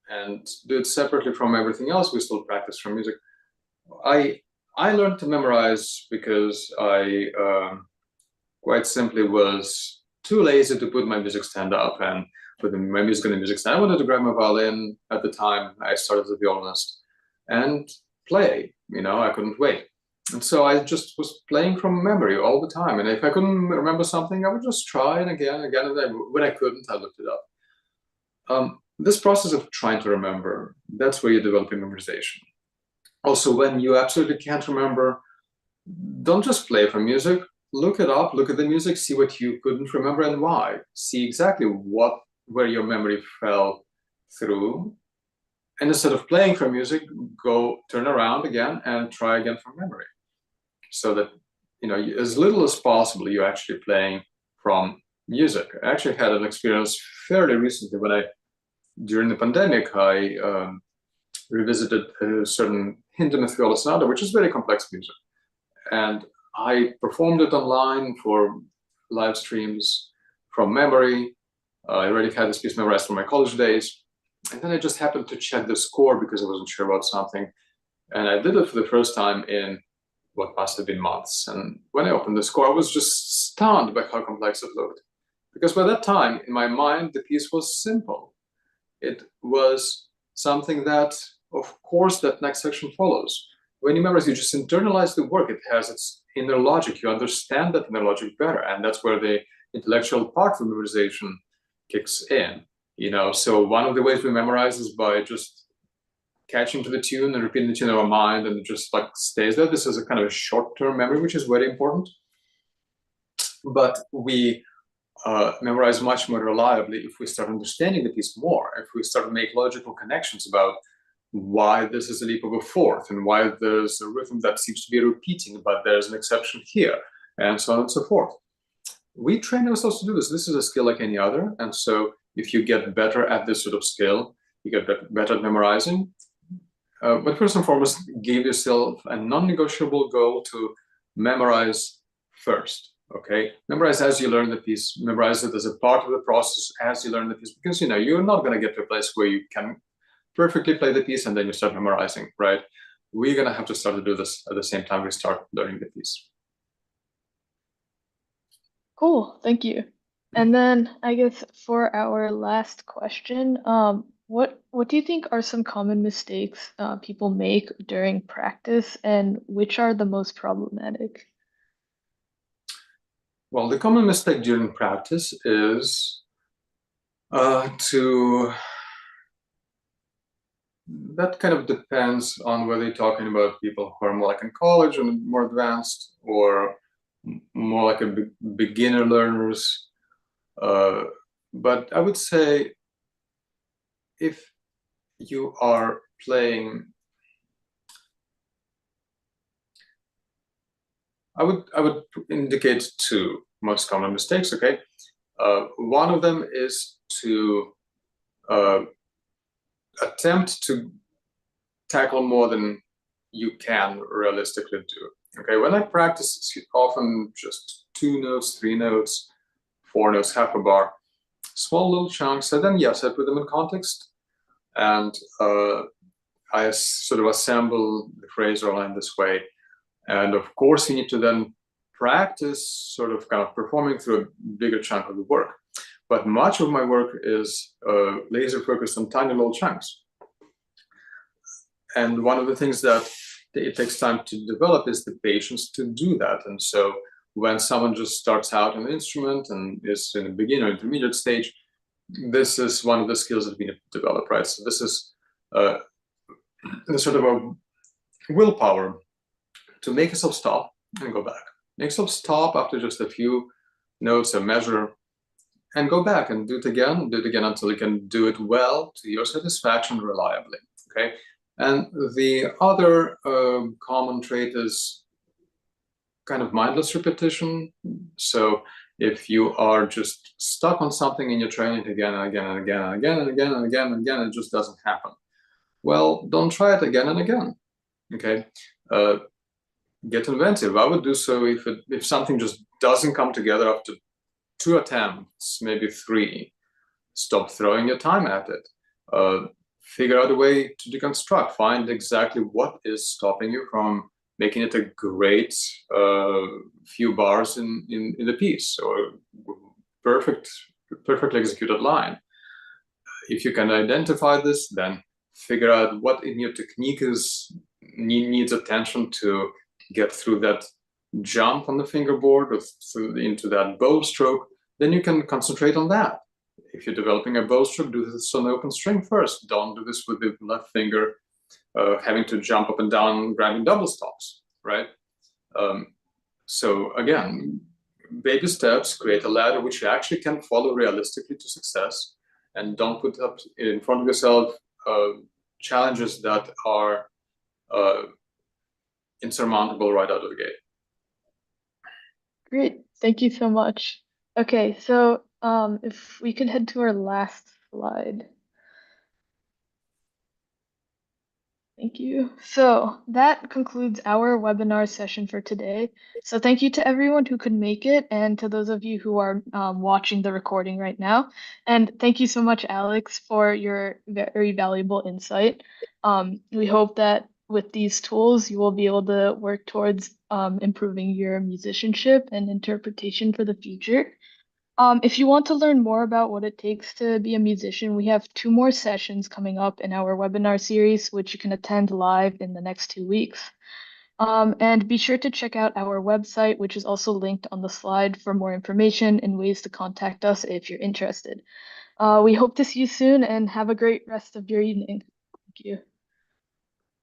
and do it separately from everything else we still practice from music. I I learned to memorize because I quite simply was too lazy to put my music stand up and put my music in the music stand. I wanted to grab my violin at the time. I started as a violinist and play. I couldn't wait. And so I just was playing from memory all the time. And if I couldn't remember something, I would just try and again and again. And when I couldn't, I looked it up. This process of trying to remember, that's where you're developing memorization. Also, when you absolutely can't remember, don't just play from music. Look it up, look at the music, see what you couldn't remember and why. See exactly where your memory fell through. And instead of playing from music, go turn around again and try again from memory. So that, as little as possible, you're actually playing from music. I actually had an experience fairly recently when during the pandemic, I revisited a certain Hindu sonata, which is very complex music. And I performed it online for live streams from memory. I already had this piece memorized from my college days. And then I just happened to check the score because I wasn't sure about something. And I did it for the first time in what must have been months. And when I opened the score, I was just stunned by how complex it looked. Because by that time, in my mind, the piece was simple. It was something that, of course, that next section follows. When you memorize, you just internalize the work. It has its inner logic. You understand that inner logic better. And that's where the intellectual part of memorization kicks in. So one of the ways we memorize is by just catching to the tune and repeating the tune in our mind, and it just like stays there. This is a kind of a short-term memory, which is very important. But we memorize much more reliably if we start understanding the piece more, if we start to make logical connections about why this is a leap of a fourth and why there's a rhythm that seems to be repeating, but there's an exception here, and so on and so forth. We train ourselves to do this. This is a skill like any other. And so if you get better at this sort of skill, you get better at memorizing. But first and foremost, give yourself a non-negotiable goal to memorize first. Okay, memorize as you learn the piece. Memorize it as a part of the process as you learn the piece, because you're not going to get to a place where you can perfectly play the piece and then you start memorizing, right? We're going to have to start to do this at the same time we start learning the piece.
Cool, thank you. And then I guess for our last question, what do you think are some common mistakes people make during practice, and which are the most problematic?
Well, the common mistake during practice is that kind of depends on whether you're talking about people who are more like in college and more advanced, or more like a beginner learners. But I would say if you are playing, I would indicate two most common mistakes. Okay, one of them is to attempt to tackle more than you can realistically do. Okay, when I practice, it's often just 2 notes, 3 notes, 4 notes, half a bar, small little chunks. And then yes, I put them in context, and I sort of assemble the phrase or line this way. And of course, you need to then practice sort of kind of performing through a bigger chunk of the work. But much of my work is laser focused on tiny little chunks. And one of the things that it takes time to develop is the patience to do that. And so when someone just starts out on the instrument and is in a beginner intermediate stage, this is one of the skills that we need to develop, right? So this is sort of a willpower to make yourself stop and go back. Make yourself stop after just a few notes, a measure, and go back and do it again until you can do it well to your satisfaction reliably, okay? And the other common trait is kind of mindless repetition. So if you are just stuck on something and you're trying it again and again and again and again and again and again and again, it just doesn't happen. Well, don't try it again and again, okay? Get inventive. I would do so if something just doesn't come together after 2 attempts, maybe 3. Stop throwing your time at it. Figure out a way to deconstruct. Find exactly what is stopping you from making it a great few bars in the piece, or perfectly executed line. If you can identify this, then figure out what in your technique needs attention to get through that jump on the fingerboard or into that bow stroke. Then you can concentrate on that. If you're developing a bow stroke, do this on the open string first. Don't do this with the left finger having to jump up and down, grabbing double stops, right? So again, baby steps, create a ladder which you actually can follow realistically to success, and don't put up in front of yourself challenges that are insurmountable right out of the gate.
Great, thank you so much. Okay, so if we could head to our last slide. Thank you. So that concludes our webinar session for today. So thank you to everyone who could make it, and to those of you who are watching the recording right now. And thank you so much, Alex, for your very valuable insight. We hope that with these tools, you will be able to work towards improving your musicianship and interpretation for the future. If you want to learn more about what it takes to be a musician, we have 2 more sessions coming up in our webinar series, which you can attend live in the next 2 weeks. And be sure to check out our website, which is also linked on the slide, for more information and ways to contact us if you're interested. We hope to see you soon, and have a great rest of your evening. Thank you.